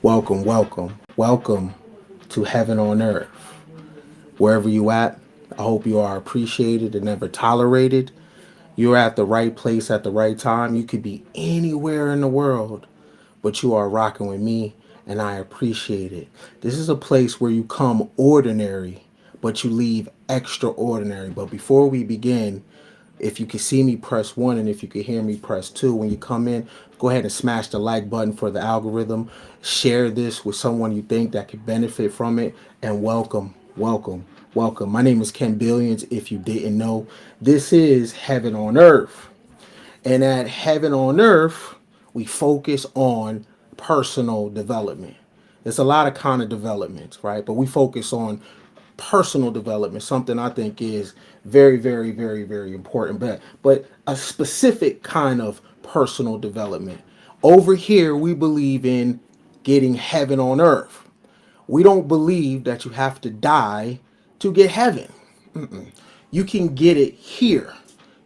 Welcome to Heaven on Earth. Wherever you at, I hope you are appreciated and never tolerated. You're at the right place at the right time. You could be anywhere in the world, but you are rocking with me, and I appreciate it. This is a place where you come ordinary, but you leave extraordinary. But before we begin, if you can see me, press one, and if you can hear me, press two. When you come in, go ahead and smash the like button for the algorithm. Share this with someone you think that could benefit from it. And welcome. My name is Ken Billions. If you didn't know, this is Heaven on Earth. And at Heaven on Earth, we focus on personal development. There's a lot of kind of developments, right? But we focus on personal development, something I think is very important. But a specific kind of personal development. Over here, we believe in getting heaven on earth. We don't believe that you have to die to get heaven. You can get it here.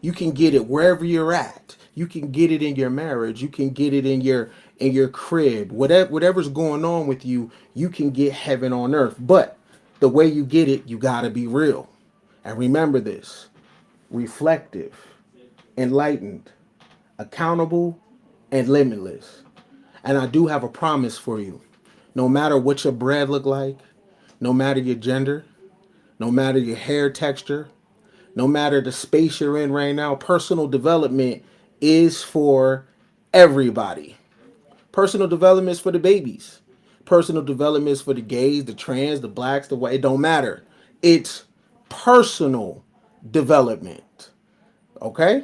You can get it wherever you're at. You can get it in your marriage. You can get it in your crib. Whatever's going on with you, you can get heaven on earth. But the way you get it, you gotta be real. And remember this: reflective, enlightened, accountable, and limitless. And I do have a promise for you. No matter what your bread look like, no matter your gender, no matter your hair texture, no matter the space you're in right now, personal development is for everybody. Personal development is for the babies. Personal development is for the gays, the trans, the blacks, the white. It don't matter. It's personal development. Okay?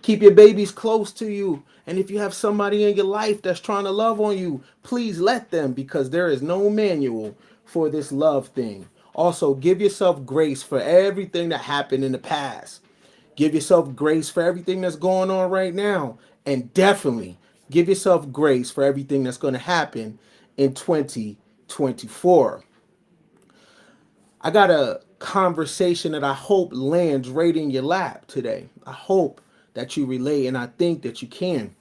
Keep your babies close to you. And if you have somebody in your life that's trying to love on you, please let them, because there is no manual for this love thing. Also, give yourself grace for everything that happened in the past. Give yourself grace for everything that's going on right now. And definitely give yourself grace for everything that's going to happen in 2024. I got a conversation that I hope lands right in your lap today. I hope that you relate, and I think that you can.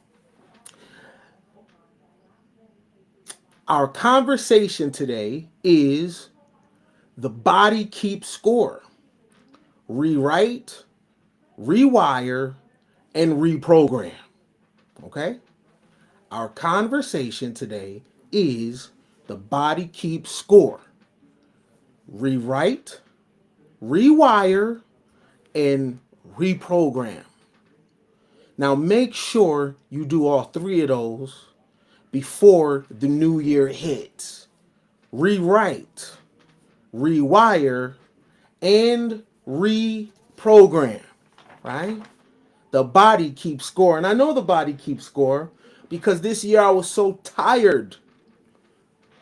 Our conversation today is the body keeps score. Rewrite, rewire, and reprogram. Okay? Our conversation today is the body keeps score. Rewrite, rewire, and reprogram. Now make sure you do all three of those before the new year hits. Rewrite, rewire, and reprogram, right? The body keeps score. And I know the body keeps score because this year I was so tired.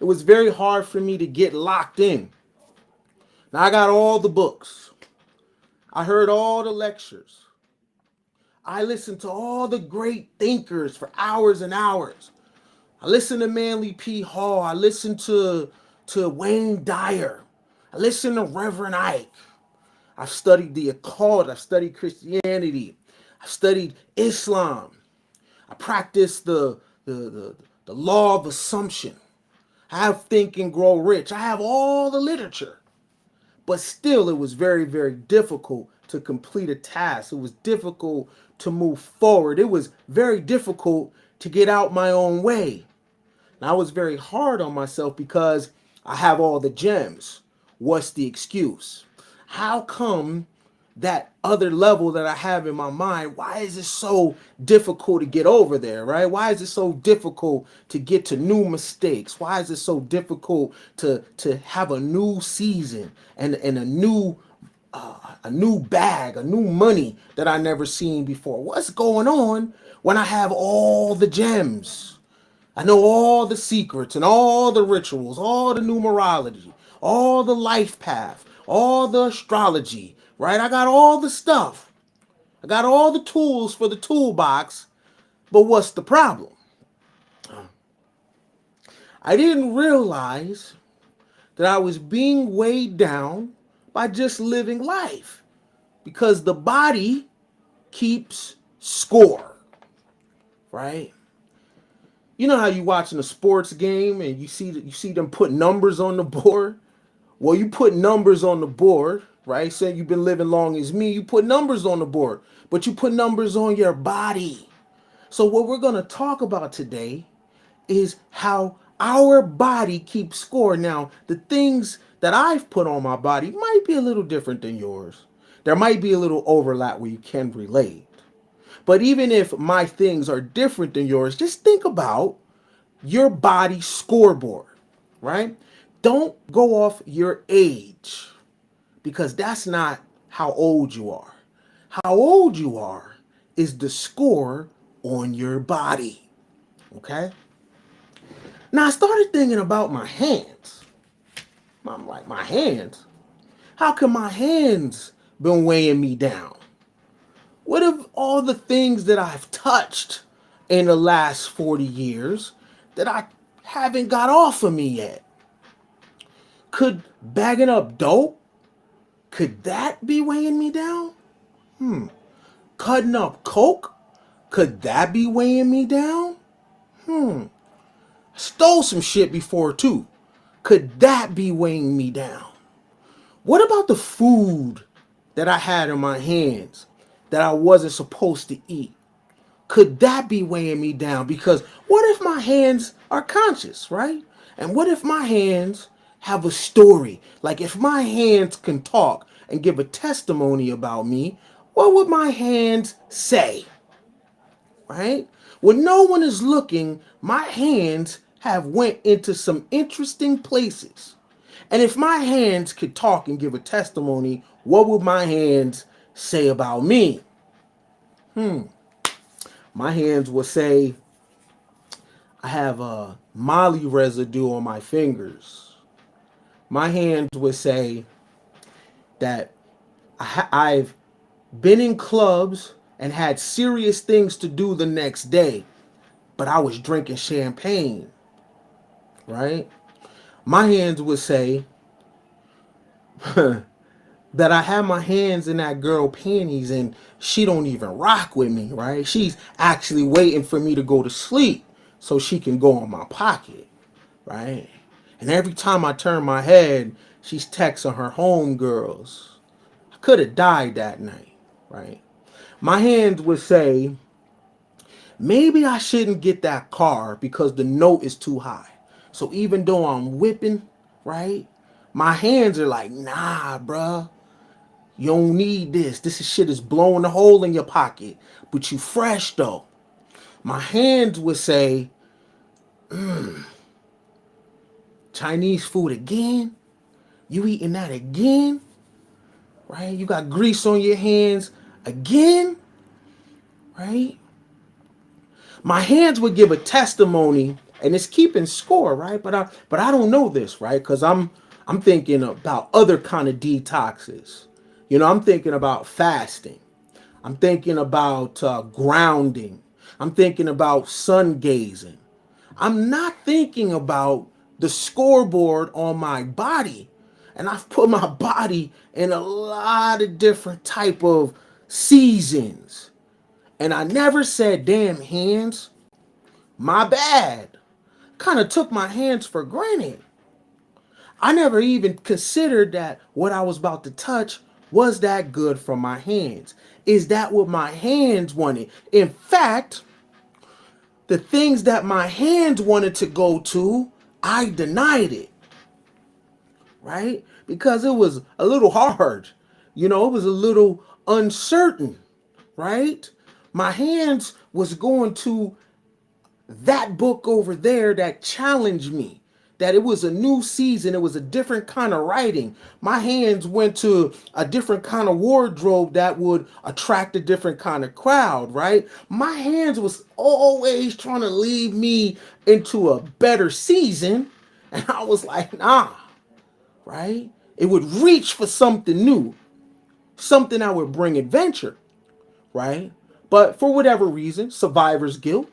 It was very hard for me to get locked in. Now I got all the books. I heard all the lectures. I listened to all the great thinkers for hours and hours. I listened to Manly P. Hall. I listened to Wayne Dyer. I listened to Reverend Ike. I've studied the occult. I've studied Christianity. I've studied Islam. I practice the law of assumption. I have Think and Grow Rich. I have all the literature. But still, it was very difficult to complete a task. It was difficult to move forward. It was very difficult to get out my own way. And I was very hard on myself because I have all the gems. What's the excuse? How come that other level that I have in my mind, why is it so difficult to get over there, right? Why is it so difficult to get to new mistakes? Why is it so difficult to have a new season and a new bag, a new money that I never seen before? What's going on when I have all the gems? I know all the secrets and all the rituals, all the numerology, all the life path, all the astrology, right? I got all the stuff. I got all the tools for the toolbox, but what's the problem? I didn't realize that I was being weighed down by just living life because the body keeps score, right? You know how you watching a sports game and you see them put numbers on the board? Well, you put numbers on the board, right? Say you've been living long as me, you put numbers on the board, but you put numbers on your body. So what we're going to talk about today is how our body keeps score. Now, the things that I've put on my body might be a little different than yours. There might be a little overlap where you can relate. But even if my things are different than yours, just think about your body scoreboard, right? Don't go off your age because that's not how old you are. How old you are is the score on your body, okay? Now I started thinking about my hands. I'm like, my hands? How come my hands been weighing me down? What if all the things that I've touched in the last 40 years that I haven't got off of me yet? Could bagging up dope, could that be weighing me down? Cutting up coke, could that be weighing me down? Stole some shit before too. Could that be weighing me down? What about the food that I had in my hands that I wasn't supposed to eat? Could that be weighing me down? Because what if my hands are conscious, right? And what if my hands have a story? Like if my hands can talk and give a testimony about me, what would my hands say? Right? When no one is looking, my hands have went into some interesting places. And if my hands could talk and give a testimony, what would my hands say about me? My hands will say, I have a Molly residue on my fingers. My hands would say that I've been in clubs and had serious things to do the next day, but I was drinking champagne, right? My hands would say that I have my hands in that girl panties and she don't even rock with me, right? She's actually waiting for me to go to sleep so she can go on my pocket, right? And every time I turn my head, she's texting her homegirls. I could have died that night, right? My hands would say, maybe I shouldn't get that car because the note is too high. So even though I'm whipping, right? My hands are like, nah, bruh. You don't need this. This shit is blowing a hole in your pocket. But you fresh though. My hands would say, Chinese food again? You eating that again? Right? You got grease on your hands again? Right? My hands would give a testimony, and it's keeping score, right? But I don't know this, right? Because I'm thinking about other kind of detoxes. You know, I'm thinking about fasting. I'm thinking about grounding. I'm thinking about sun gazing. I'm not thinking about the scoreboard on my body. And I've put my body in a lot of different type of seasons. And I never said, damn hands, my bad. Kind of took my hands for granted. I never even considered that what I was about to touch was that good for my hands. Is that what my hands wanted? In fact, the things that my hands wanted to go to, I denied it, right? Because it was a little hard. You know, it was a little uncertain, right? My hands was going to that book over there that challenged me, that it was a new season, it was a different kind of writing. My hands went to a different kind of wardrobe that would attract a different kind of crowd, right? My hands was always trying to lead me into a better season, and I was like, nah, right? It would reach for something new, something that would bring adventure, right? But for whatever reason, survivor's guilt,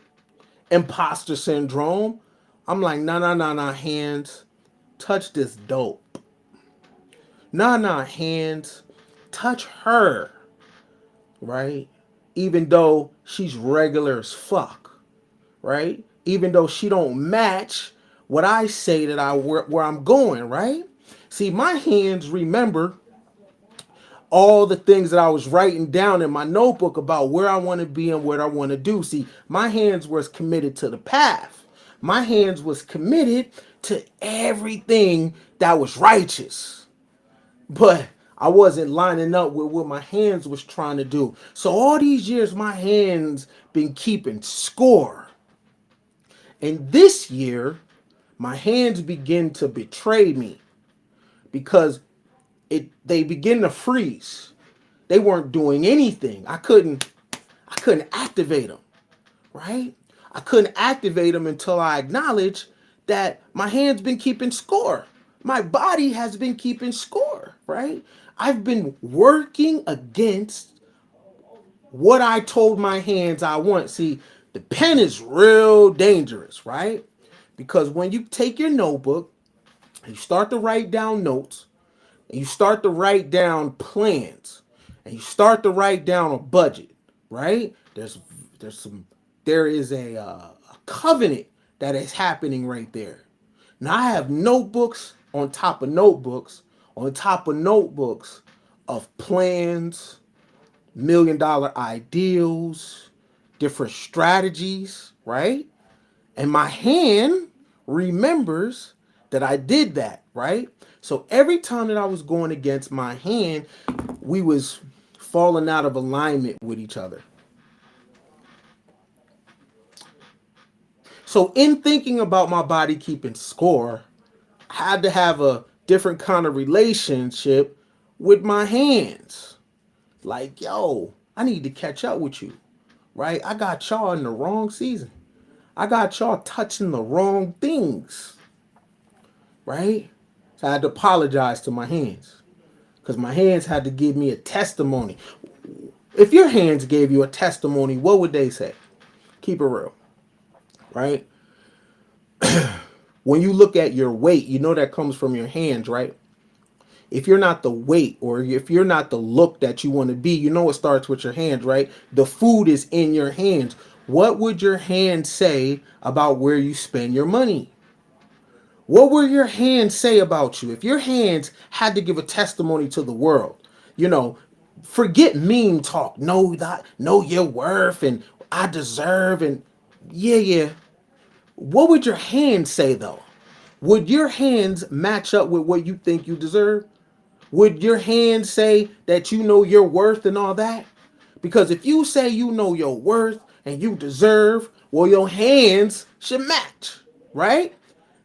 imposter syndrome. I'm like, nah, nah, nah, nah, hands, touch this dope. Nah, nah, hands, touch her, right? Even though she's regular as fuck, right? even though she don't match what I say that where I'm going, right? See, my hands remember all the things that I was writing down in my notebook about where I want to be and what I want to do. See, my hands was committed to the path. My hands was committed to everything that was righteous. But I wasn't lining up with what my hands was trying to do. So all these years my hands been keeping score. And this year my hands begin to betray me because they begin to freeze. They weren't doing anything. I couldn't activate them, right? I couldn't activate them until I acknowledged that my hands been keeping score. My body has been keeping score, right? I've been working against what I told my hands I want. See, the pen is real dangerous, right? Because when you take your notebook and you start to write down notes, and you start to write down plans, and you start to write down a budget, right? There's some there is a covenant that is happening right there. Now I have notebooks on top of notebooks on top of notebooks of plans, $1 million ideals, different strategies, right? And my hand remembers that I did that, right? So every time that I was going against my hand, we was falling out of alignment with each other. So in thinking about my body keeping score, I had to have a different kind of relationship with my hands. Like, yo, I need to catch up with you, right? I got y'all in the wrong season. I got y'all touching the wrong things, right? So I had to apologize to my hands because my hands had to give me a testimony. If your hands gave you a testimony, what would they say? Keep it real, right? When you look at your weight, you know that comes from your hands, right? If you're not the weight or if you're not the look that you want to be, you know it starts with your hands, right? The food is in your hands. What would your hands say about where you spend your money? What will your hands say about you? If your hands had to give a testimony to the world, you know, forget mean talk. Know your worth and I deserve and yeah. What would your hands say though? Would your hands match up with what you think you deserve? Would your hands say that you know your worth and all that? Because if you say you know your worth and you deserve, well, your hands should match, right?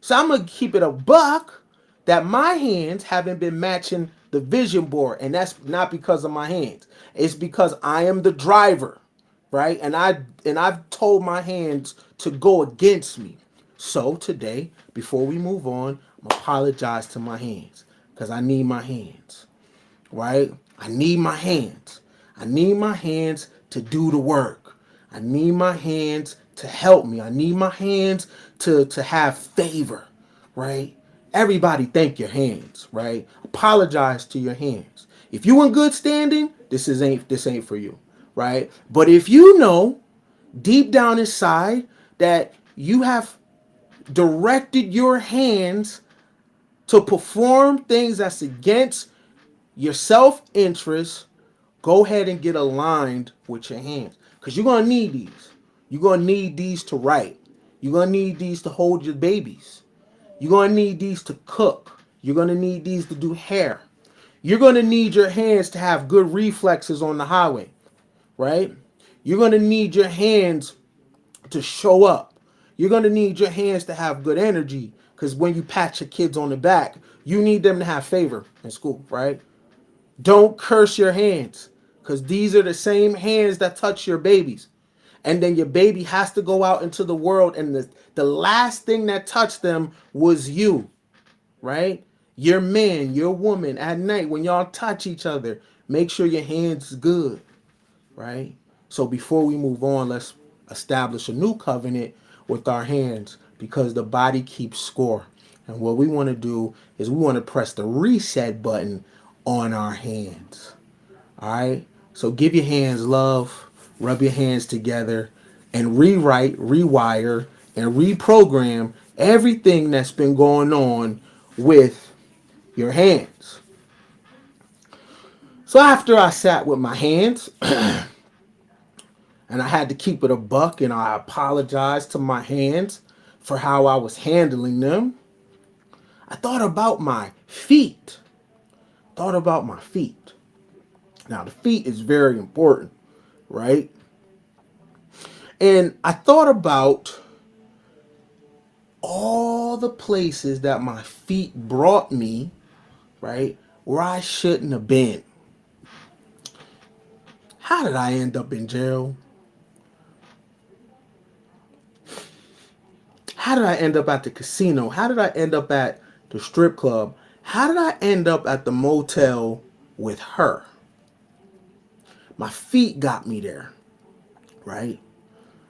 So I'm gonna keep it a buck that my hands haven't been matching the vision board, and that's not because of my hands. It's because I am the driver, right? And I've told my hands to go against me. So today, before we move on, I'm gonna apologize to my hands because I need my hands, right? I need my hands. I need my hands to do the work. I need my hands to help me. I need my hands to have favor, right? Everybody thank your hands, right? Apologize to your hands. If you in good standing, this ain't for you, right? But if you know deep down inside that you have directed your hands to perform things that's against your self-interest, go ahead and get aligned with your hands because you're going to need these. You're going to need these to write. You're going to need these to hold your babies. You're going to need these to cook. You're going to need these to do hair. You're going to need your hands to have good reflexes on the highway, right? You're going to need your hands to show up. You're going to need your hands to have good energy because when you pat your kids on the back, you need them to have favor in school, right? Don't curse your hands because these are the same hands that touch your babies. And then your baby has to go out into the world and the last thing that touched them was you, right? Your man, your woman at night when y'all touch each other, make sure your hands is good, right? So before we move on, let's establish a new covenant with our hands because the body keeps score. And what we want to do is we want to press the reset button on our hands. All right? So give your hands love, rub your hands together, and rewire and reprogram everything that's been going on with your hands. So after I sat with my hands and I had to keep it a buck and I apologized to my hands for how I was handling them, I thought about my feet. Thought about my feet. Now the feet is very important, right? And I thought about all the places that my feet brought me, right, where I shouldn't have been. How did I end up in jail? How did I end up at the casino? How did I end up at the strip club? How did I end up at the motel with her? My feet got me there, right?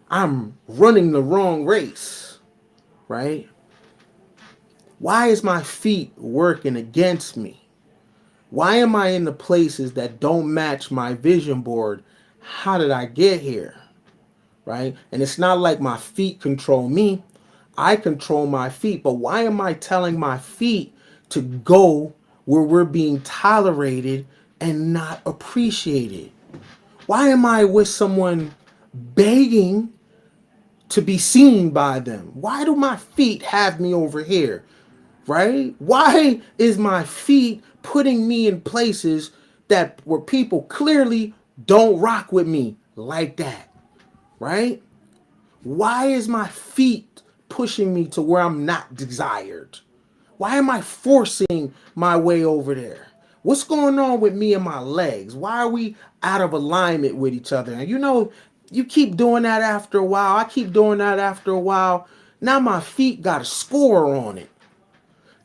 I'm running the wrong race, right? Why is my feet working against me? Why am I in the places that don't match my vision board? How did I get here? Right? And it's not like my feet control me. I control my feet. But why am I telling my feet to go where we're being tolerated and not appreciated? Why am I with someone begging to be seen by them? Why do my feet have me over here? Right? Why is my feet putting me in places that where people clearly don't rock with me like that? Right? Why is my feet pushing me to where I'm not desired? Why am I forcing my way over there? What's going on with me and my legs? Why are we out of alignment with each other? And you keep doing that after a while. I keep doing that after a while. Now my feet got a score on it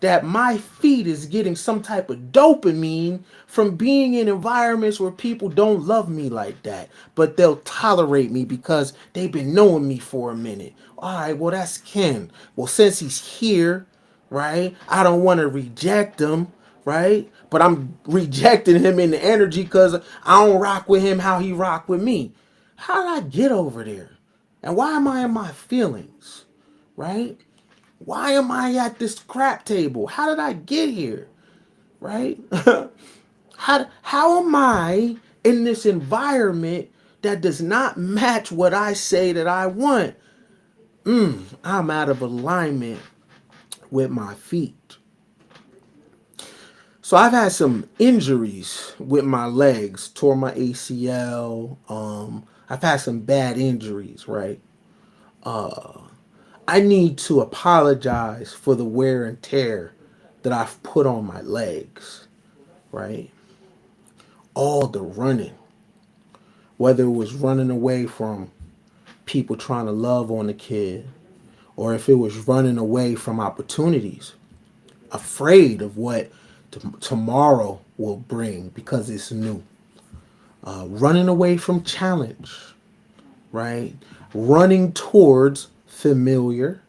that my feet is getting some type of dopamine from being in environments where people don't love me like that, but they'll tolerate me because they've been knowing me for a minute. All right, well, that's Ken. Well, since he's here, right, I don't want to reject him, right? But I'm rejecting him in the energy because I don't rock with him how he rock with me. How did I get over there? And why am I in my feelings, right? Why am I at this crap table? How did I get here? Right? how am I in this environment that does not match what I say that I want? I'm out of alignment with my feet. So I've had some injuries with my legs, tore my ACL. I've had some bad injuries, right? I need to apologize for the wear and tear that I've put on my legs, right? All the running, whether it was running away from people trying to love on the kid, or if it was running away from opportunities, afraid of what tomorrow will bring because it's new. Running away from challenge, right? Running towards familiar,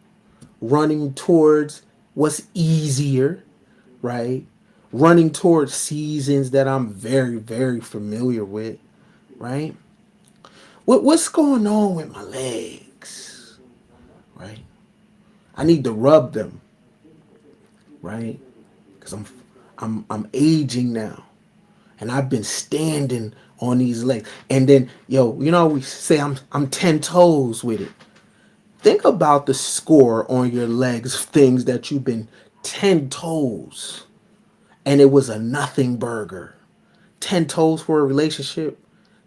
running towards what's easier, right? Running towards seasons that I'm very, very familiar with, right? What's going on with my legs, right? I need to rub them, right? Because I'm aging now, and I've been standing on these legs, and then we say I'm 10 toes with it. Think about the score on your legs of things that you've been 10 toes and it was a nothing burger. 10 toes for a relationship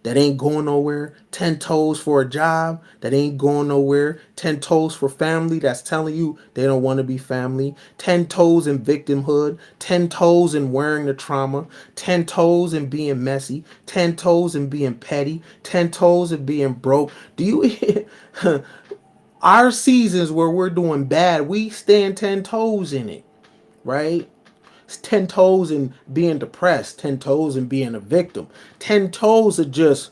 that ain't going nowhere. 10 toes for a job that ain't going nowhere. 10 toes for family that's telling you they don't want to be family. 10 toes in victimhood. 10 toes in wearing the trauma. 10 toes in being messy. 10 toes in being petty. 10 toes in being broke. Do you our seasons where we're doing bad, we stand 10 toes in it, right? It's 10 toes in being depressed, 10 toes in being a victim. 10 toes are just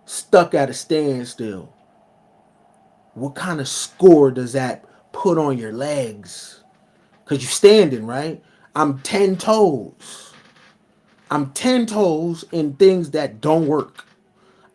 stuck at a standstill. What kind of score does that put on your legs? Because you're standing, right? I'm 10 toes. I'm 10 toes in things that don't work.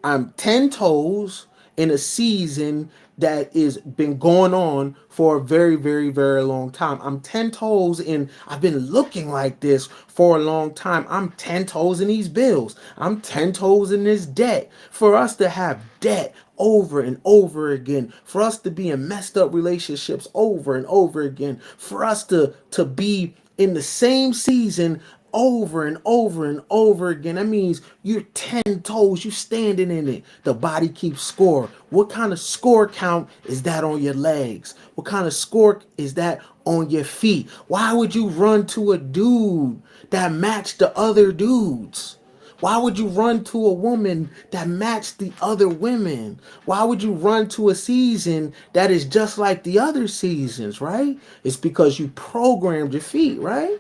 I'm 10 toes in a season that is been going on for a very, very, very long time. I'm 10 toes in, I've been looking like this for a long time. I'm 10 toes in these bills. I'm 10 toes in this debt. For us to have debt over and over again, for us to be in messed up relationships over and over again, for us to be in the same season over and over and over again. That means you're 10 toes, you standing in it. The body keeps score. What kind of score count is that on your legs? What kind of score is that on your feet? Why would you run to a dude that matched the other dudes? Why would you run to a woman that matched the other women? Why would you run to a season that is just like the other seasons, right? It's because you programmed your feet, right?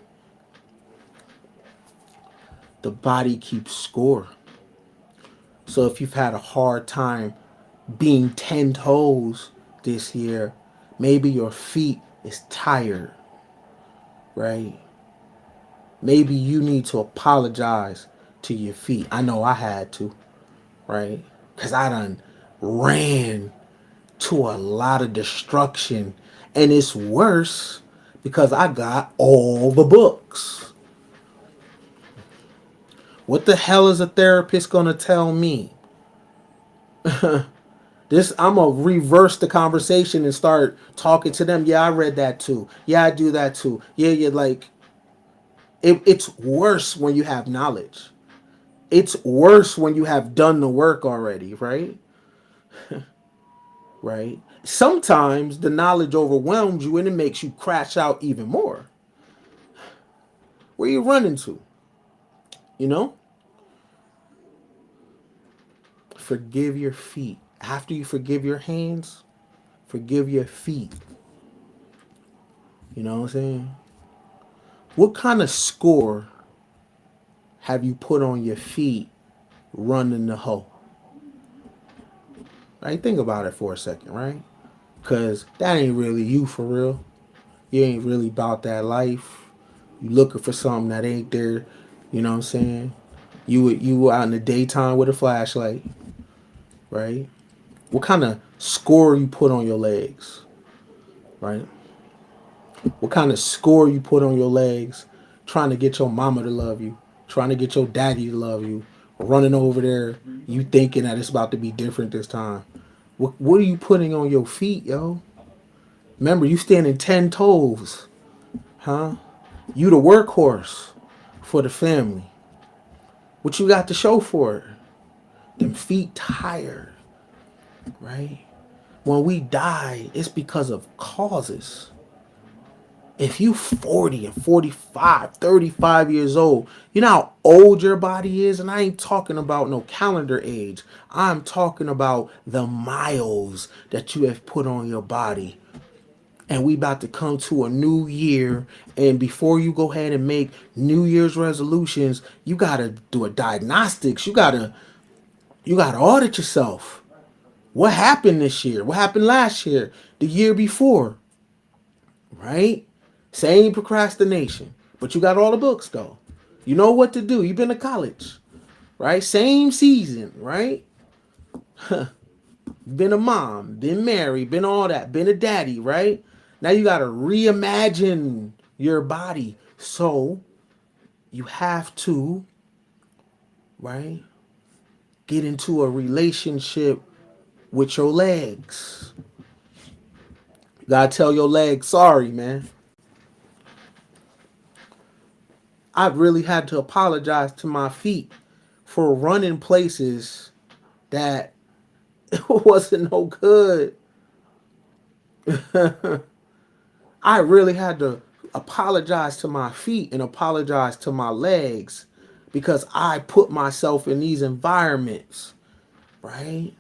The body keeps score. So if you've had a hard time being 10 toes this year, maybe your feet is tired, right? Maybe you need to apologize to your feet. I know I had to, right? Because I done ran to a lot of destruction. And it's worse because I got all the books. What the hell is a therapist gonna tell me? This I'm gonna reverse the conversation and start talking to them. Yeah, I read that too. Yeah, I do that too. Yeah, yeah, like it's worse when you have knowledge. It's worse when you have done the work already, right? Right? Sometimes the knowledge overwhelms you and it makes you crash out even more. Where you running to? You know? Forgive your feet. After you forgive your hands, forgive your feet. You know what I'm saying? What kind of score have you put on your feet running the hoe? Right? Think about it for a second, right? Because that ain't really you for real. You ain't really about that life. You looking for something that ain't there. You know what I'm saying? You out in the daytime with a flashlight, right? What kind of score you put on your legs, right? What kind of score you put on your legs trying to get your mama to love you, trying to get your daddy to love you, running over there, you thinking that it's about to be different this time. What are you putting on your feet, yo? Remember, you standing 10 toes, huh? You the workhorse for the family. What you got to show for it? Them feet tired, right? When we die, it's because of causes. If you 40 and 45, 35 years old, you know how old your body is? And I ain't talking about no calendar age. I'm talking about the miles that you have put on your body. And we about to come to a new year. And before you go ahead and make New Year's resolutions, you gotta do a diagnostics. You gotta audit yourself. What happened this year? What happened last year? The year before? Right? Same procrastination. But you got all the books though. You know what to do. You've been to college. Right? Same season, right? Been a mom, been married, been all that, been a daddy, right? Now you gotta reimagine your body. So you have to, right, get into a relationship with your legs. You gotta tell your legs, sorry, man. I really had to apologize to my feet for running places that wasn't no good. I really had to apologize to my feet and apologize to my legs because I put myself in these environments, right?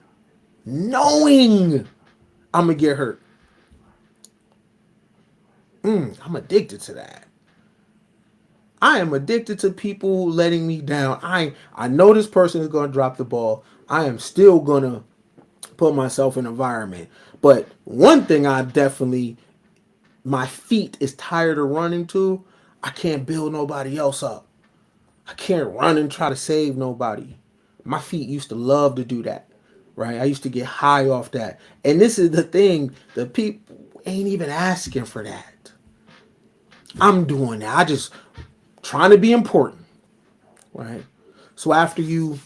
Knowing I'm gonna get hurt. I'm addicted to that. I am addicted to people letting me down. I know this person is gonna drop the ball. I am still gonna put myself in an environment. But one thing I definitely my feet is tired of running to, I can't build nobody else up. I can't run and try to save nobody. My feet used to love to do that, right? I used to get high off that. And this is the thing, the people ain't even asking for that. I'm doing that. I just trying to be important, right? So after you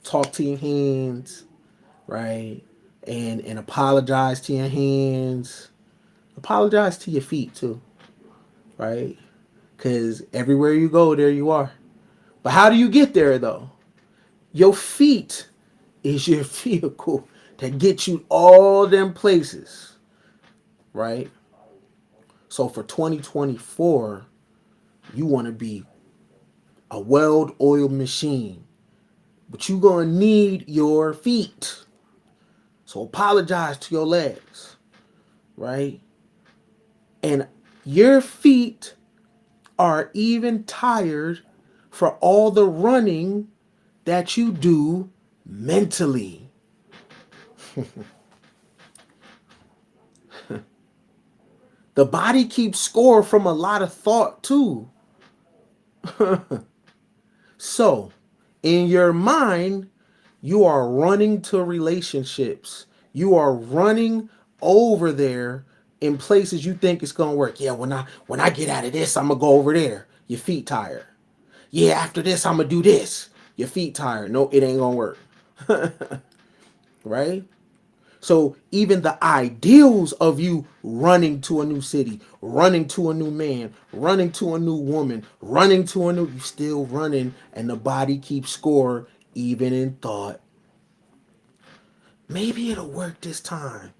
talk to your hands, right? And apologize to your hands, apologize to your feet too, right? Cuz everywhere you go, there you are. But how do you get there though? Your feet is your vehicle that gets you all them places, right? So for 2024, you want to be a well-oiled machine, but you going to need your feet. So apologize to your legs, right? And your feet are even tired for all the running that you do mentally. The body keeps score from a lot of thought too. So, in your mind, you are running to relationships. You are running over there in places you think it's gonna work. Yeah, when I get out of this, I'm gonna go over there. Your feet tired. Yeah, after this, I'm gonna do this. Your feet tired. No, it ain't gonna work. Right? So even the ideals of you running to a new city, running to a new man, running to a new woman, running to a new, you still running, and the body keeps score even in thought. Maybe it'll work this time.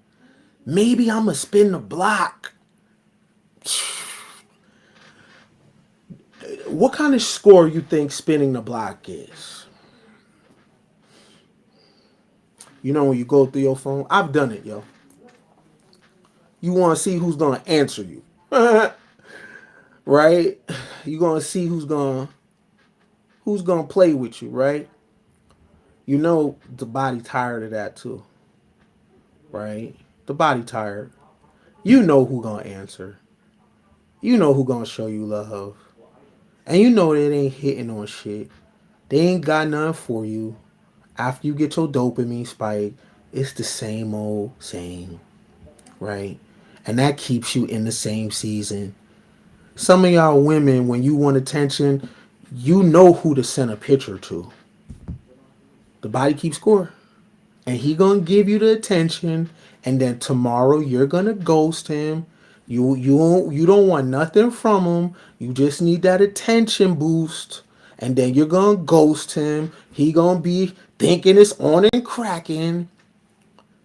Maybe I'm gonna spin the block. What kind of score you think spinning the block is? You know when you go through your phone? I've done it, yo. You want to see who's gonna answer you, right? You gonna see who's gonna play with you, right? You know the body tired of that too, right? The body tired. You know who gonna answer. You know who gonna show you love, and you know they ain't hitting on shit. They ain't got nothing for you. After you get your dopamine spike, it's the same old same, right? And that keeps you in the same season. Some of y'all women, when you want attention, you know who to send a picture to. The body keeps score. And he gonna give you the attention, and then tomorrow you're gonna ghost him. You don't want nothing from him. You just need that attention boost, and then you're gonna ghost him. He gonna be thinking it's on and cracking.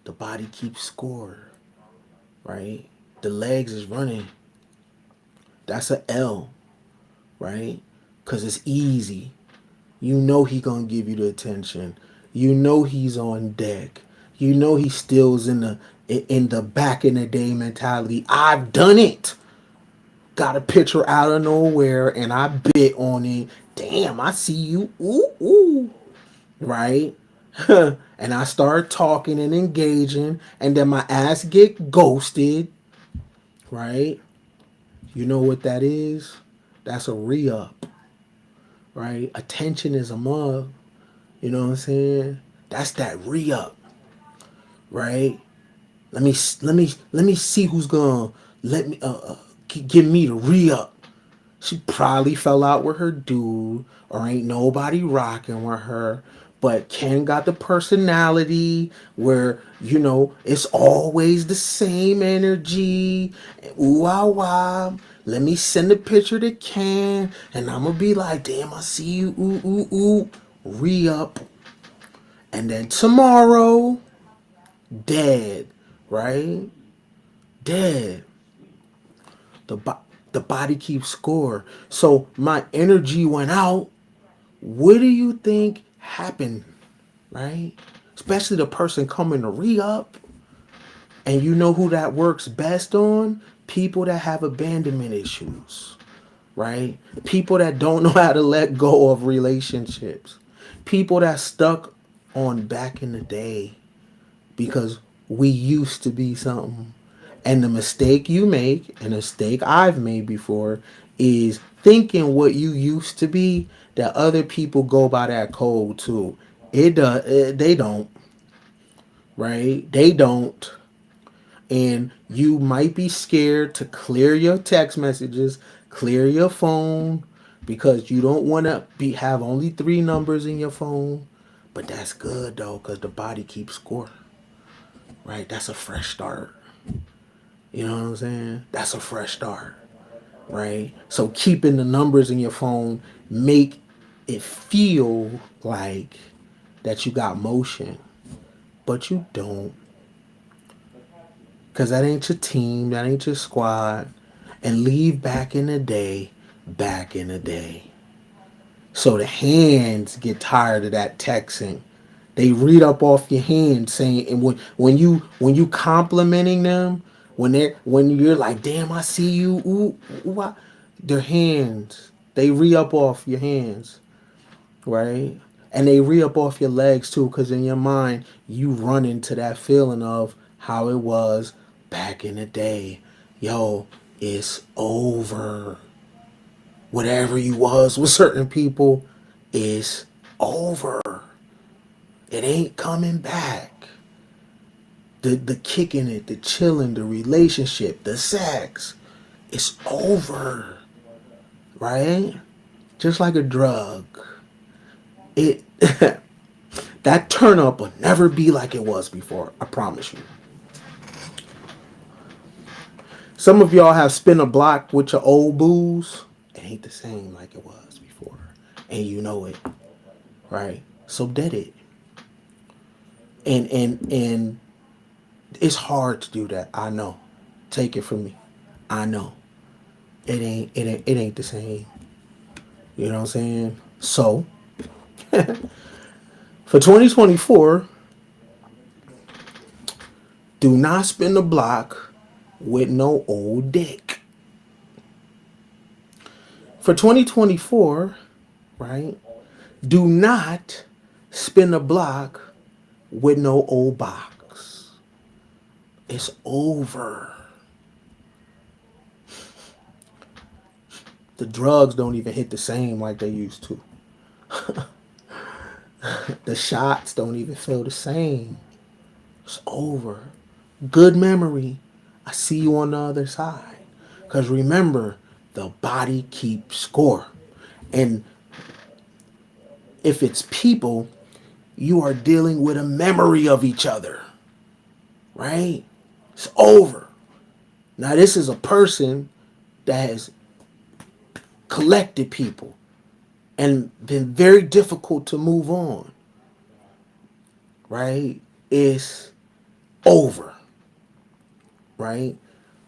The body keeps score, right? The legs is running. That's a L, right? Cause it's easy. You know he gonna give you the attention. You know he's on deck. You know he still's in the back in the day mentality. I've done it. Got a picture out of nowhere and I bit on it. Damn, I see you. Ooh, ooh. Right? And I start talking and engaging, and then my ass get ghosted. Right? You know what that is? That's a re-up. Right? Attention is a mug. You know what I'm saying? That's that re-up, right? Let me see who's gonna let me give me the re-up. She probably fell out with her dude, or ain't nobody rocking with her. But Ken got the personality where, it's always the same energy. Ooh, ah, wah. Let me send a picture to Ken, and I'm gonna be like, damn, I see you. Ooh, ooh, ooh. Re-up. And then tomorrow, dead, right? Dead. The, bo- the body keeps score. So my energy went out. What do you think happened, right? Especially the person coming to re-up. And you know who that works best on? People that have abandonment issues, right? People that don't know how to let go of relationships. People that stuck on back in the day because we used to be something. And the mistake you make, and the mistake I've made before, is thinking what you used to be, that other people go by that code too. It does. They don't, right? They don't. And you might be scared to clear your text messages, clear your phone, because you don't want to be have only three numbers in your phone. But that's good though, because the body keeps score, right? That's a fresh start. You know what I'm saying? That's a fresh start, right? So keeping the numbers in your phone make it feel like that you got motion, but you don't, because that ain't your team, that ain't your squad. And leave back in the day, back in the day. So the hands get tired of that texting. They read up off your hand saying, and when you complimenting them, when you're like, damn, I see you, ooh, ooh, their hands, they re up off your hands, right? And they re up off your legs too, because in your mind you run into that feeling of how it was back in the day. Yo, it's over. Whatever you was with certain people is over. It ain't coming back. The kicking it, the chilling, the relationship, the sex, it's over. Right? Just like a drug. It that turn up will never be like it was before. I promise you. Some of y'all have spin a block with your old booze. It ain't the same like it was before. And you know it. Right? So dead it. And it's hard to do that. I know. Take it from me. I know. It ain't the same. You know what I'm saying? So for 2024, do not spin the block with no old dick. For 2024, right? Do not spin the block with no old box. It's over. The drugs don't even hit the same like they used to. The shots don't even feel the same. It's over. Good memory. I see you on the other side. Because remember, the body keeps score. And if it's people, you are dealing with a memory of each other. Right? It's over. Now, this is a person that has collected people and been very difficult to move on. Right? It's over. Right?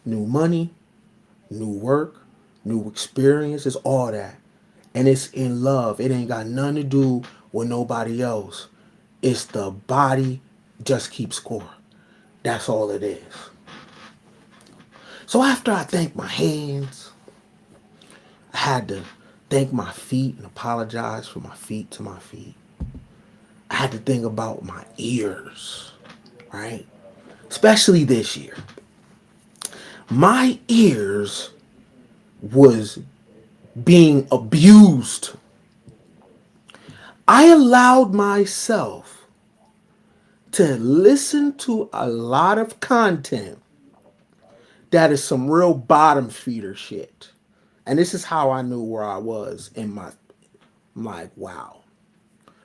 New money, new work, new experiences, all that. And it's in love. It ain't got nothing to do with nobody else. It's the body just keeps score. That's all it is. So after I thank my hands, I had to thank my feet and apologize for my feet to my feet. I had to think about my ears, right? Especially this year. My ears was being abused. I allowed myself to listen to a lot of content that is some real bottom feeder shit. And this is how I knew where I was in my, I'm like, wow.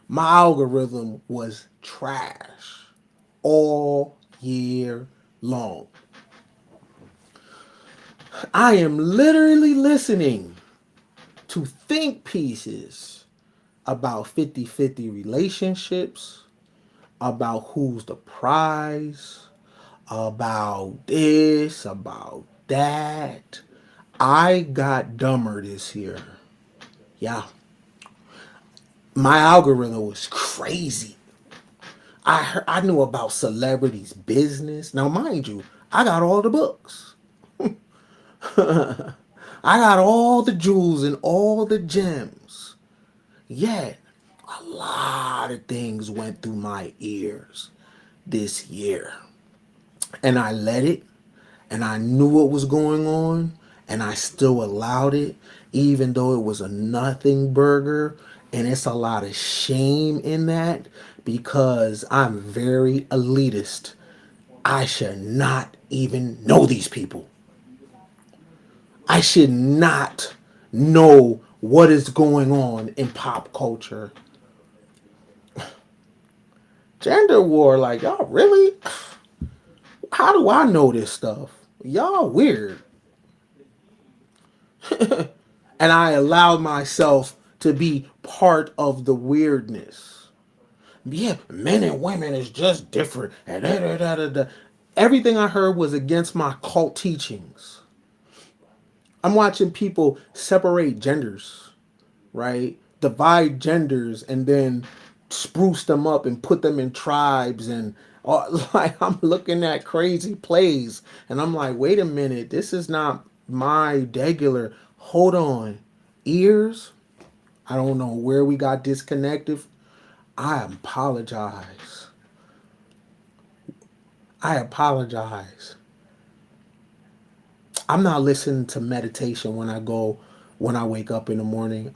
My algorithm was trash all year long. I am literally listening to think pieces about 50-50 relationships, about who's the prize, about this, about that. I got dumber this year. Yeah. My algorithm was crazy. I knew about celebrities' business. Now, mind you, I got all the books. I got all the jewels and all the gems. Yet, a lot of things went through my ears this year. And I let it, and I knew what was going on, and I still allowed it, even though it was a nothing burger. And it's a lot of shame in that, because I'm very elitist. I should not even know these people. I should not know what is going on in pop culture. Gender war, like, y'all really? How do I know this stuff? Y'all weird. And I allowed myself to be part of the weirdness. Yeah, men and women is just different. And da, da, da, da, da. Everything I heard was against my cult teachings. I'm watching people separate genders, right? Divide genders and then spruce them up and put them in tribes and like I'm looking at crazy plays and I'm like, wait a minute, this is not my regular. Hold on, ears. I don't know where we got disconnected. I apologize. I apologize. I'm not listening to meditation when I wake up in the morning.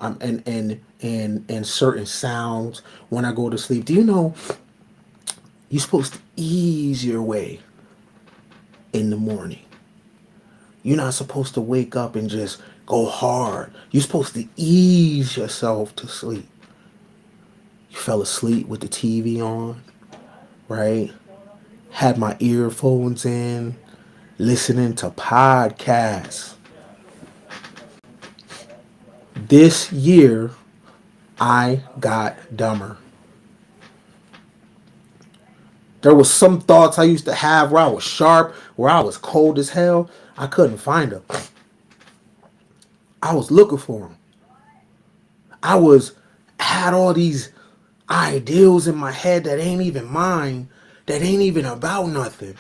And certain sounds when I go to sleep. Do you know you're supposed to ease your way in the morning? You're not supposed to wake up and just go hard. You're supposed to ease yourself to sleep. You fell asleep with the TV on, right? Had my earphones in, listening to podcasts. This year, I got dumber. There was some thoughts I used to have where I was sharp, where I was cold as hell. I couldn't find them. I was looking for them. I was had all these ideals in my head that ain't even mine, that ain't even about nothing.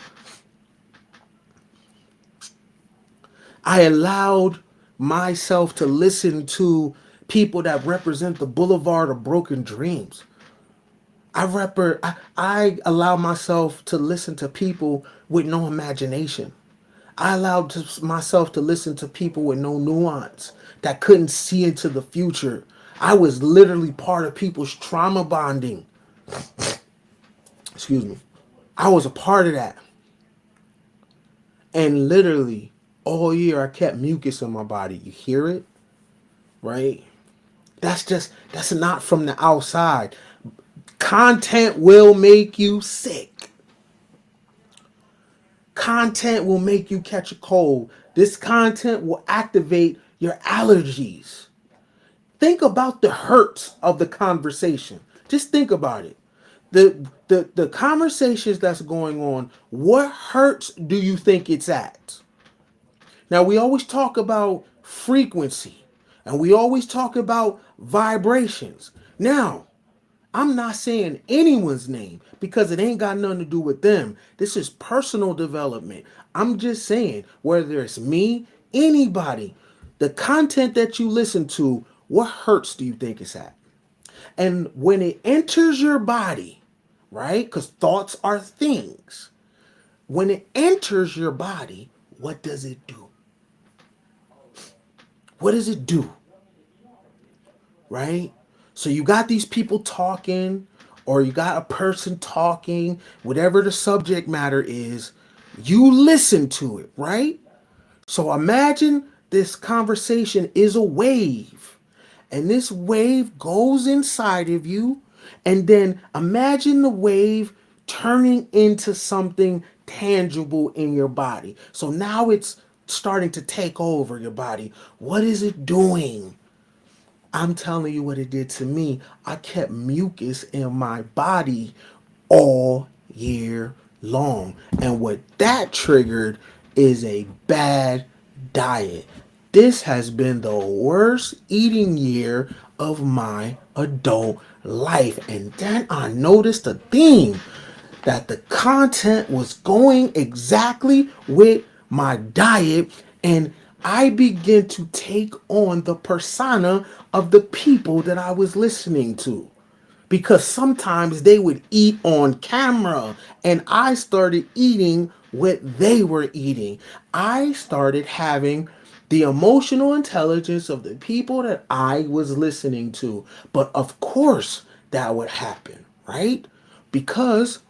I allowed myself to listen to people that represent the boulevard of broken dreams. I allow myself to listen to people with no imagination. I allowed myself to listen to people with no nuance that couldn't see into the future. I was literally part of people's trauma bonding. Excuse me. I was a part of that. And literally all year I kept mucus in my body. You hear it? Right? That's not from the outside. Content will make you sick. Content will make you catch a cold. This content will activate your allergies. Think about the hurts of the conversation. Just think about it. The conversations that's going on, what hurts do you think it's at? Now we always talk about frequency and we always talk about vibrations. Now, I'm not saying anyone's name because it ain't got nothing to do with them. This is personal development. I'm just saying, whether it's me, anybody, the content that you listen to, what hurts do you think it's at? And when it enters your body, right? Because thoughts are things. When it enters your body, what does it do? What does it do? Right? So you got these people talking, or you got a person talking, whatever the subject matter is, you listen to it, right? So imagine this conversation is a wave, and this wave goes inside of you, and then imagine the wave turning into something tangible in your body. So now it's starting to take over your body. What is it doing? I'm telling you what it did to me. I kept mucus in my body all year long. And what that triggered is a bad diet. This has been the worst eating year of my adult life. And then I noticed a theme that the content was going exactly with my diet, and I began to take on the persona of the people that I was listening to, because sometimes they would eat on camera and I started eating what they were eating. I started having the emotional intelligence of the people that I was listening to. But of course that would happen, right? because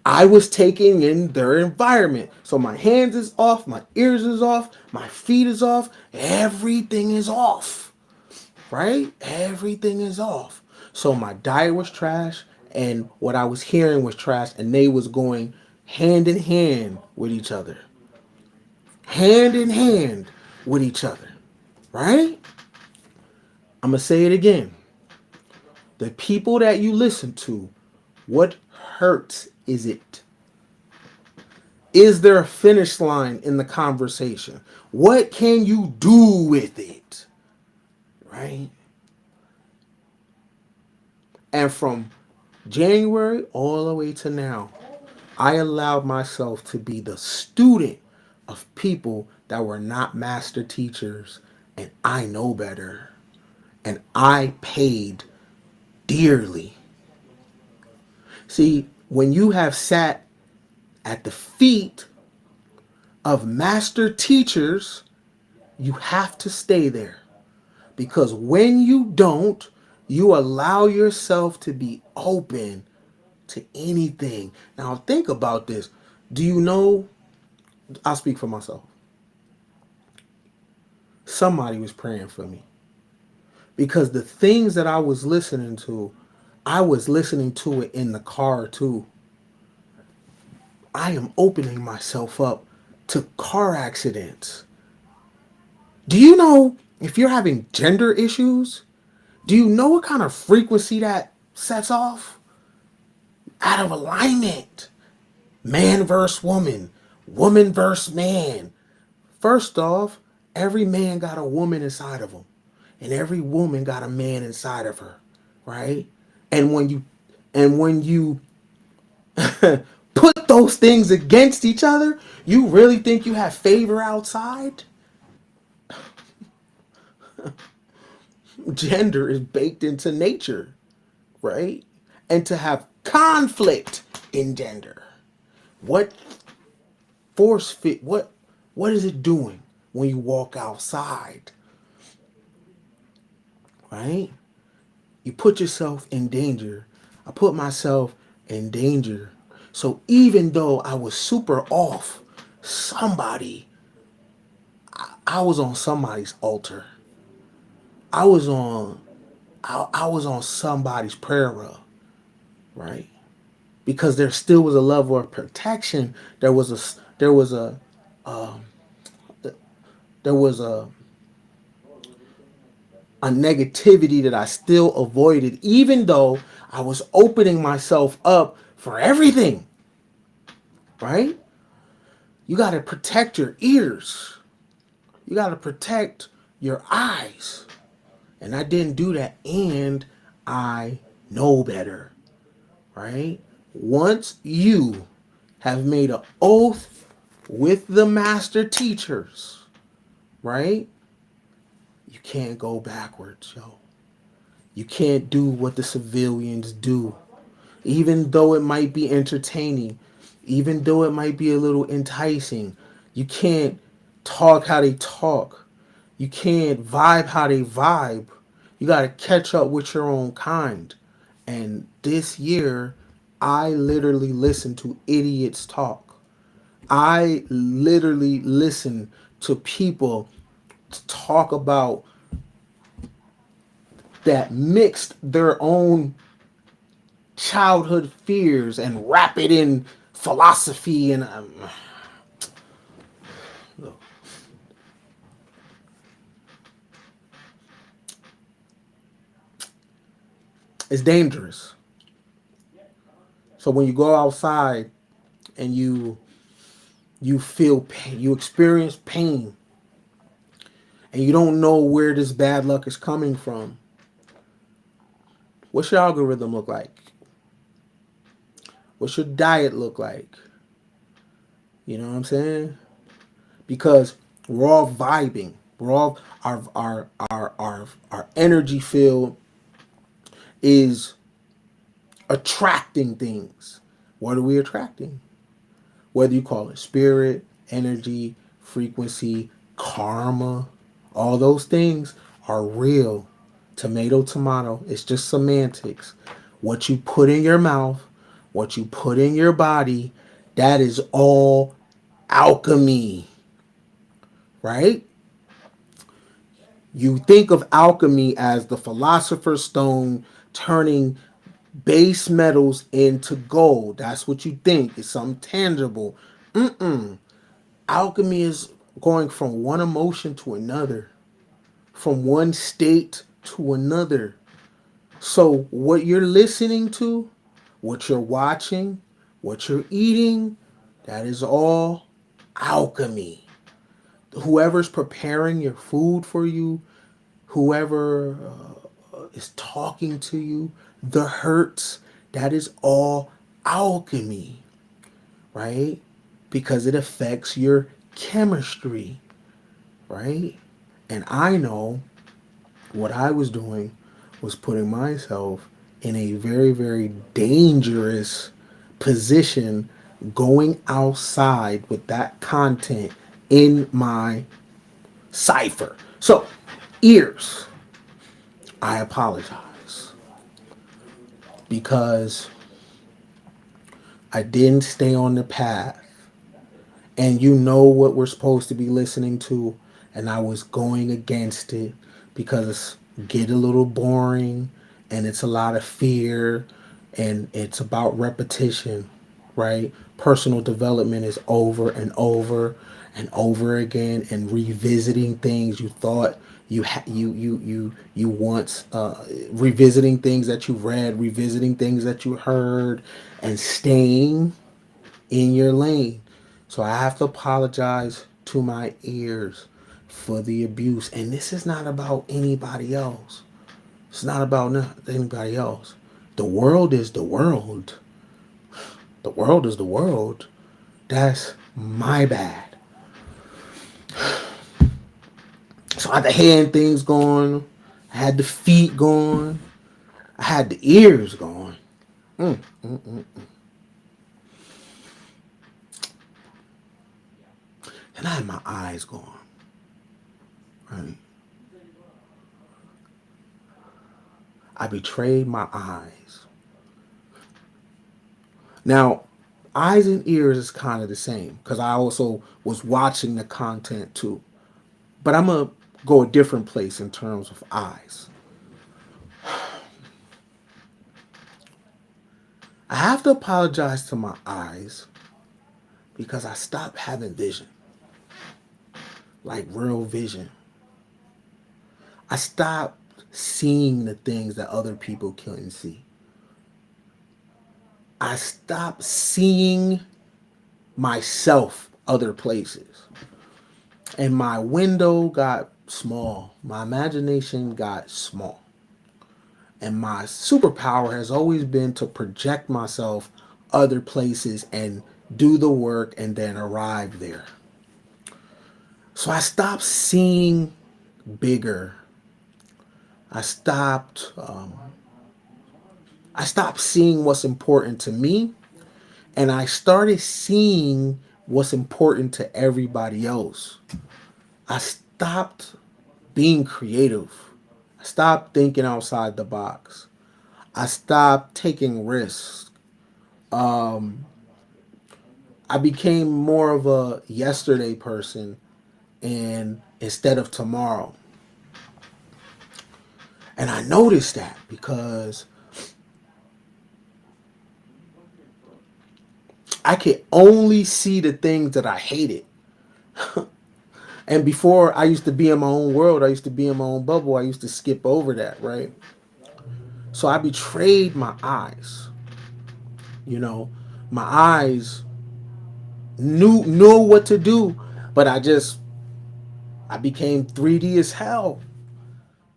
I was taking in their environment. So my hands is off, my ears is off, my feet is off, everything is off, right? Everything is off. So my diet was trash, and what I was hearing was trash, and they was going hand in hand with each other. Hand in hand with each other, right? I'm going to say it again. The people that you listen to, what hurts is it? Is there a finish line in the conversation? What can you do with it? Right? And from January all the way to now, I allowed myself to be the student of people that were not master teachers, and I know better. And I paid dearly. See, when you have sat at the feet of master teachers, you have to stay there. Because when you don't, you allow yourself to be open to anything. Now, think about this. Do you know? I'll speak for myself. Somebody was praying for me. Because the things that I was listening to, I was listening to it in the car too. I am opening myself up to car accidents. Do you know if you're having gender issues? Do you know what kind of frequency that sets off? Out of alignment. Man versus woman. Woman versus man. First off, every man got a woman inside of him. And every woman got a man inside of her. Right? And when you put those things against each other, you really think you have favor outside? Gender is baked into nature, right? And to have conflict in gender. What force fit what is it doing when you walk outside? Right? You put yourself in danger. I put myself in danger. So even though I was super off, somebody I was on somebody's altar. I was on I was on somebody's prayer rug, right? Because there still was a level of protection. There was a negativity that I still avoided, even though I was opening myself up for everything. Right? You got to protect your ears. You got to protect your eyes. And I didn't do that, and I know better. Right? Once you have made an oath with the master teachers, right? You can't go backwards, yo. You can't do what the civilians do. Even though it might be entertaining, even though it might be a little enticing, you can't talk how they talk. You can't vibe how they vibe. You got to catch up with your own kind. And this year, I literally listened to idiots talk. I literally listened to people talk about that mixed their own childhood fears and wrap it in philosophy and it's dangerous. So when you go outside and you feel pain, you experience pain, and you don't know where this bad luck is coming from, what's your algorithm look like? What's your diet look like? You know what I'm saying? Because we're all vibing. We're all our energy field is attracting things. What are we attracting? Whether you call it spirit, energy, frequency, karma, all those things are real. Tomato, tomato. It's just semantics. What you put in your mouth, what you put in your body, that is all alchemy, right? You think of alchemy as the philosopher's stone turning base metals into gold. That's what you think. It's something tangible. Alchemy is going from one emotion to another, from one state to another. So, what you're listening to, what you're watching, what you're eating, that is all alchemy. Whoever's preparing your food for you, whoever is talking to you, the hurts, that is all alchemy, right? Because it affects your chemistry, right? And I know what I was doing was putting myself in a very, very dangerous position going outside with that content in my cipher. So, ears, I apologize because I didn't stay on the path. And you know what we're supposed to be listening to, and I was going against it because it's get a little boring and it's a lot of fear and it's about repetition, right? Personal development is over and over and over again and revisiting things you thought you once revisiting things that you read, revisiting things that you heard, and staying in your lane. So I have to apologize to my ears for the abuse. And this is not about anybody else. It's not about anybody else. The world is the world. The world is the world. That's my bad. So I had the hand things going. I had the feet going. I had the ears going. Mm. And I had my eyes going. Right? I betrayed my eyes. Now, eyes and ears is kind of the same because I also was watching the content too. But I'm going to go a different place in terms of eyes. I have to apologize to my eyes because I stopped having vision, like real vision. I stopped seeing the things that other people couldn't see. I stopped seeing myself other places. And my window got small. My imagination got small. And my superpower has always been to project myself other places and do the work and then arrive there. So I stopped seeing bigger. I stopped. I stopped seeing what's important to me, and I started seeing what's important to everybody else. I stopped being creative. I stopped thinking outside the box. I stopped taking risks. I became more of a yesterday person and instead of tomorrow. And I noticed that because I could only see the things that I hated. And before I used to be in my own world, I used to be in my own bubble, I used to skip over that, right? So I betrayed my eyes. You know, my eyes knew what to do, but I became 3D as hell,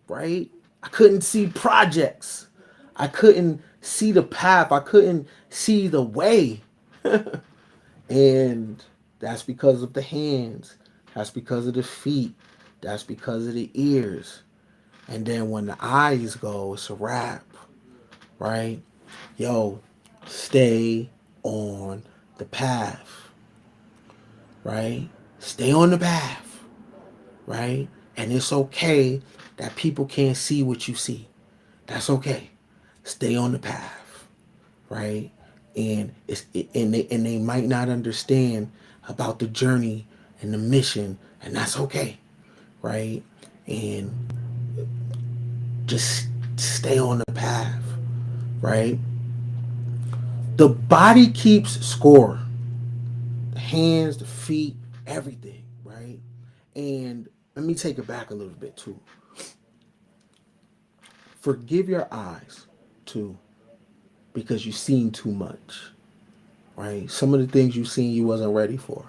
right? I couldn't see projects. I couldn't see the path. I couldn't see the way. And that's because of the hands. That's because of the feet. That's because of the ears. And then when the eyes go, it's a wrap, right? Yo, stay on the path, right? Stay on the path, right? And it's okay that people can't see what you see. That's okay. Stay on the path, right? And they might not understand about the journey and the mission, and that's okay, right? And just stay on the path, right? The body keeps score. The hands, the feet, everything, right? And let me take it back a little bit too. Forgive your eyes too, because you've seen too much, right? Some of the things you've seen you wasn't ready for,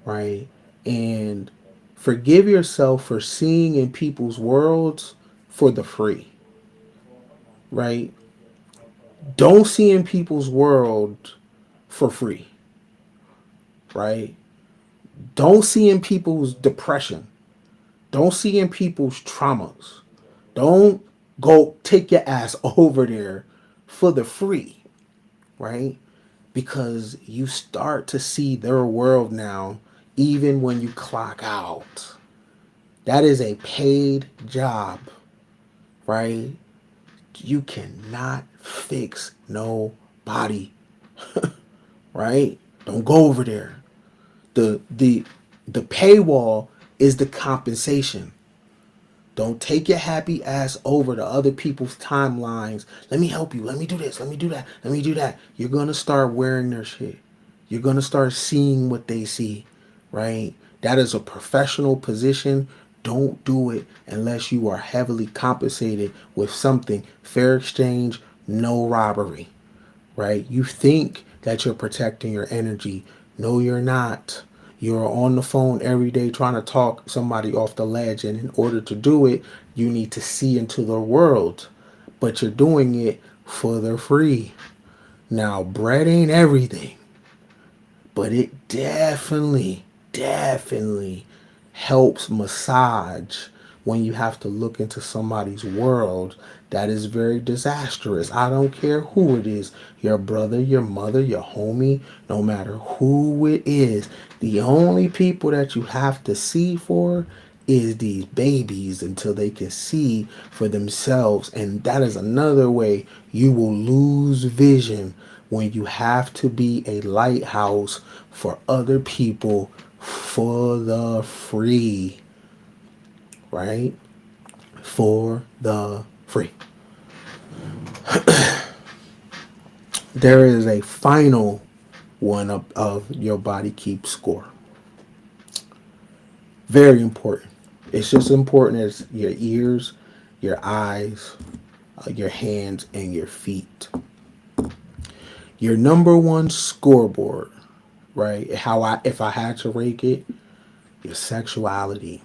right? And forgive yourself for seeing in people's worlds for the free, right? Don't see in people's world for free, right? Don't see in people's depression. Don't see in people's traumas. Don't go take your ass over there for the free, right? Because you start to see their world now, even when you clock out. That is a paid job, right? You cannot fix nobody, right? Don't go over there. The paywall is the compensation. Don't take your happy ass over to other people's timelines. Let me help you. Let me do this. Let me do that. Let me do that. You're going to start wearing their shit. You're going to start seeing what they see, right? That is a professional position. Don't do it unless you are heavily compensated with something. Fair exchange, no robbery, right? You think that you're protecting your energy. No, you're not. You're on the phone every day trying to talk somebody off the ledge. And in order to do it, you need to see into the world. But you're doing it for the free. Now, bread ain't everything, but it definitely helps massage when you have to look into somebody's world that is very disastrous. I don't care who it is, your brother, your mother, your homie, no matter who it is. The only people that you have to see for is these babies until they can see for themselves. And that is another way you will lose vision, when you have to be a lighthouse for other people for the free, right? For the free. There is a final one of your body keep score. Very important. It's just as important as your ears, your eyes, your hands, and your feet. Your number one scoreboard, right? If I had to rank it, your sexuality.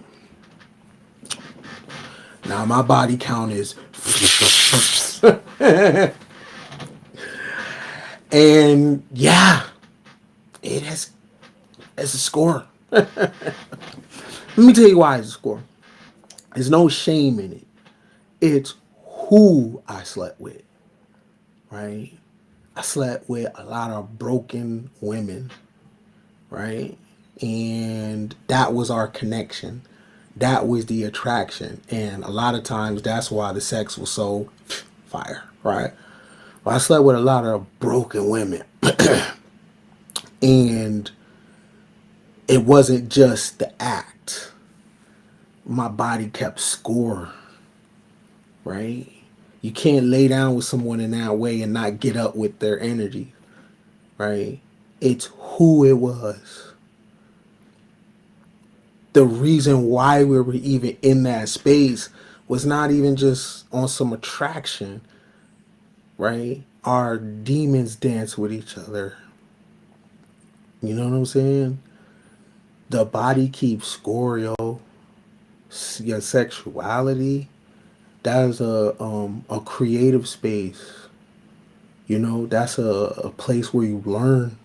Now my body count is and yeah, it has it's a score. Let me tell you why it's a score. There's no shame in it. It's who I slept with, right? I slept with a lot of broken women, right? And that was our connection. That was the attraction. And a lot of times that's why the sex was so fire, right? Well, I slept with a lot of broken women. And it wasn't just the act. My body kept score, right? You can't lay down with someone in that way and not get up with their energy, right? It's who it was. The reason why we were even in that space was not even just on some attraction, right? Our demons dance with each other. You know what I'm saying? The body keeps score, yo. Your sexuality, that is a creative space. You know, that's a place where you learn.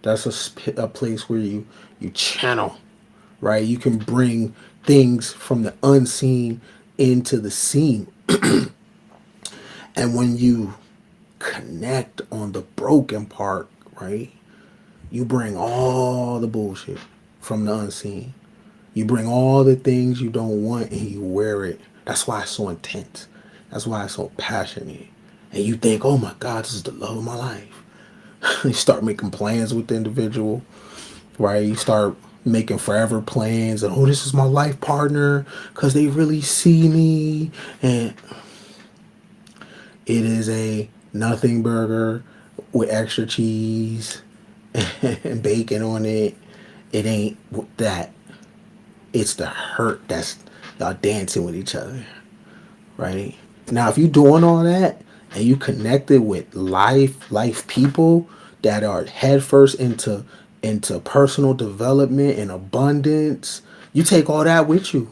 That's a place where you channel, right? You can bring things from the unseen into the seen. And when you connect on the broken part, right? You bring all the bullshit from the unseen. You bring all the things you don't want and you wear it. That's why it's so intense. That's why it's so passionate. and you think, oh my God, this is the love of my life. You start making plans with the individual, right? You start making forever plans, and oh, this is my life partner because they really see me. And it is a nothing burger with extra cheese and bacon on it. It ain't that. It's the hurt that's y'all dancing with each other, right? Now, if you doing all that and you connected with life people that are headfirst into personal development and abundance, you take all that with you.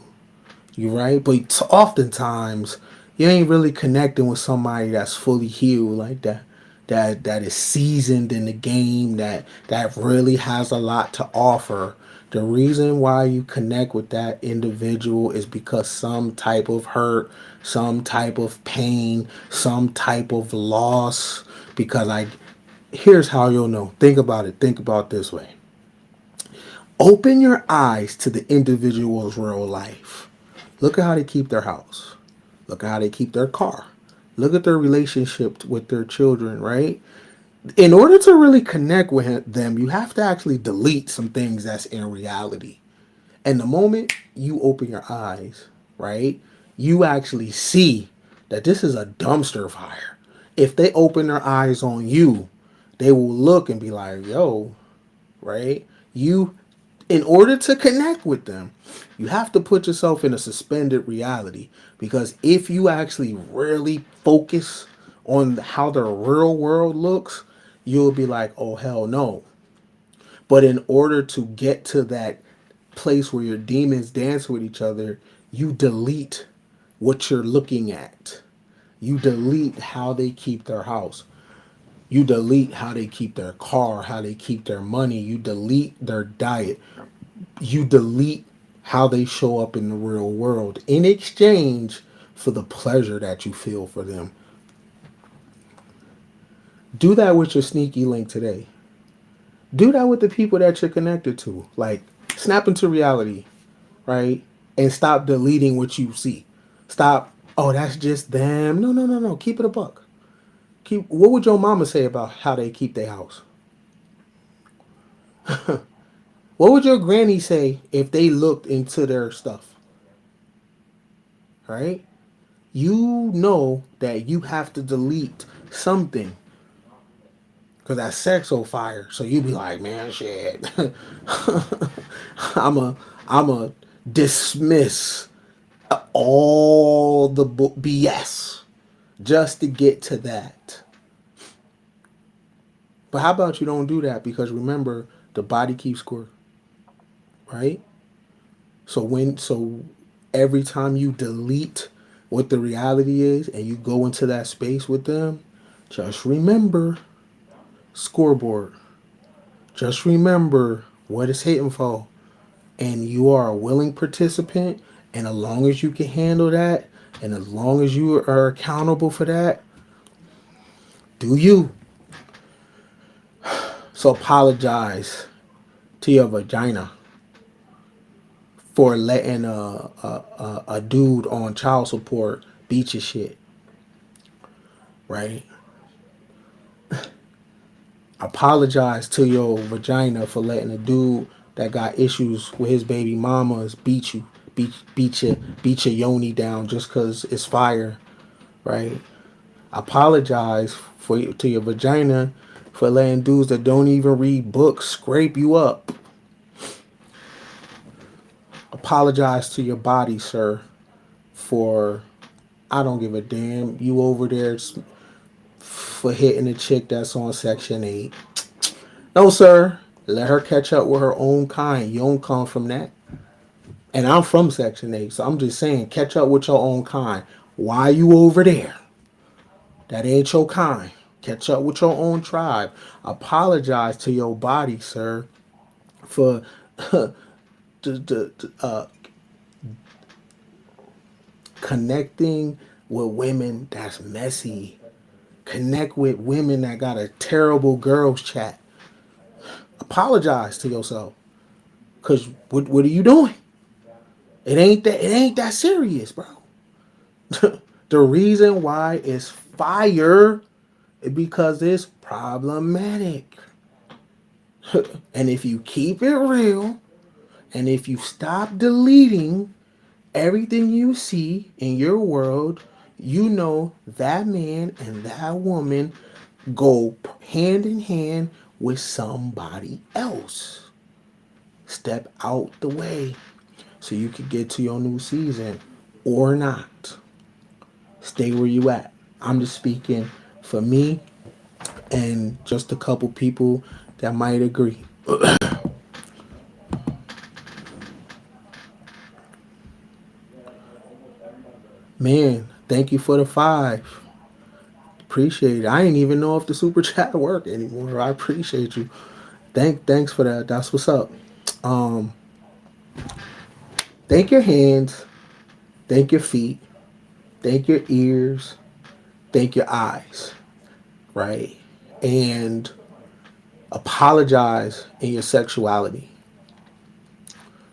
You right, but oftentimes you ain't really connecting with somebody that's fully healed like that. That is seasoned in the game. That really has a lot to offer. The reason why you connect with that individual is because some type of hurt, some type of pain, some type of loss. Because here's how you'll know. Think about it. Think about it this way. Open your eyes to the individual's real life. Look at how they keep their house. Look at how they keep their car. Look at their relationship with their children, right? In order to really connect with them, you have to actually delete some things that's in reality. And the moment you open your eyes, right, you actually see that this is a dumpster fire. If they open their eyes on you, they will look and be like, yo, right? In order to connect with them, you have to put yourself in a suspended reality, because if you actually really focus on how the real world looks, you'll be like, oh, hell no. But in order to get to that place where your demons dance with each other, you delete what you're looking at. You delete how they keep their house. You delete how they keep their car, how they keep their money. You delete their diet. You delete how they show up in the real world in exchange for the pleasure that you feel for them. Do that with your sneaky link today. Do that with the people that you're connected to. Like, snap into reality, right? And stop deleting what you see. Stop, oh, that's just them. No, no, no, no. Keep it a buck. What would your mama say about how they keep their house? What would your granny say if they looked into their stuff? Right? You know that you have to delete something because that sex on fire. So you be like, man, shit. I'm a I'm a dismiss all the BS just to get to that. But how about you don't do that? Because remember, the body keeps score, right? So every time you delete what the reality is and you go into that space with them, just remember scoreboard. Just remember what it's hitting for. And you are a willing participant. And as long as you can handle that, and as long as you are accountable for that, do you. So apologize to your vagina for letting a dude on child support beat your shit, right? Apologize to your vagina for letting a dude that got issues with his baby mamas beat you, beat your yoni down just cause it's fire, right? Apologize to your vagina for letting dudes that don't even read books scrape you up. Apologize to your body, sir, for I don't give a damn. You over there for hitting a chick that's on Section 8. No, sir. Let her catch up with her own kind. You don't come from that. And I'm from Section 8, so I'm just saying, catch up with your own kind. Why you over there? That ain't your kind. Catch up with your own tribe. Apologize to your body, sir, for connecting with women that's messy. Connect with women that got a terrible girls chat. Apologize to yourself. Cause what are you doing? It ain't that serious, bro. The reason why it's fire because it's problematic. And if you keep it real, and if you stop deleting everything you see in your world, you know that man and that woman go hand in hand with somebody else. Step out the way so you can get to your new season or not. Stay where you at. I'm just speaking for me and just a couple people that might agree. Man, thank you for the five. Appreciate it. I didn't even know if the super chat worked anymore. I appreciate you. Thanks for that. That's what's up. Um, thank your hands, thank your feet, thank your ears, thank your eyes, right? And apologize in your sexuality.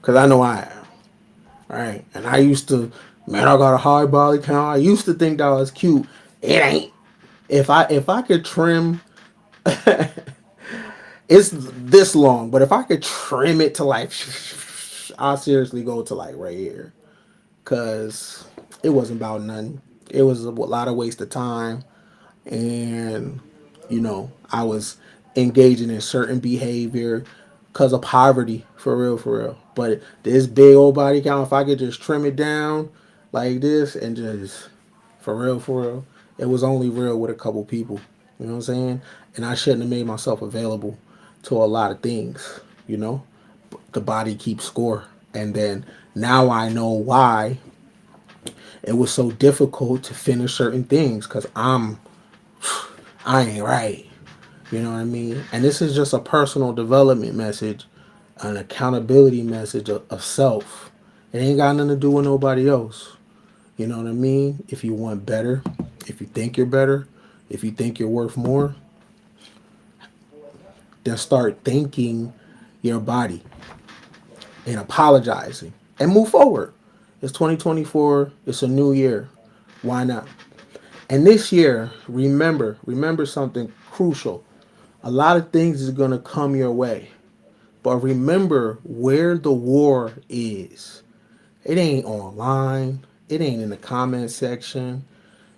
Cause I know I am. Right? And I used to, man, I got a high body count. I used to think that was cute. It ain't. If I could trim it's this long, but if I could trim it to like I'll seriously go to like right here. Cause it wasn't about nothing. It was a lot of waste of time. And I was engaging in certain behavior because of poverty, for real. But this big old body count, if I could just trim it down like this and just for real, it was only real with a couple people. You know what I'm saying? And I shouldn't have made myself available to a lot of things. You know, the body keeps score, and then now I know why it was so difficult to finish certain things because I ain't right. You know what I mean? And this is just a personal development message, an accountability message of self. It ain't got nothing to do with nobody else. You know what I mean? If you want better, if you think you're better, if you think you're worth more, then start thanking your body and apologizing and move forward. It's 2024. It's a new year. Why not? And this year, remember something crucial. A lot of things is going to come your way. But remember where the war is. It ain't online. It ain't in the comment section.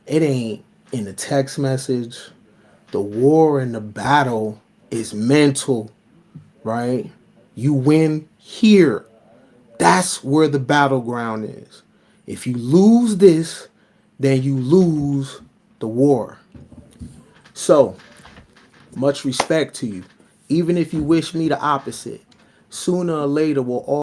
It ain't in the text message. The war and the battle is mental, right? You win here. That's where the battleground is. If you lose this, then you lose the war. So, much respect to you. Even if you wish me the opposite, sooner or later we'll all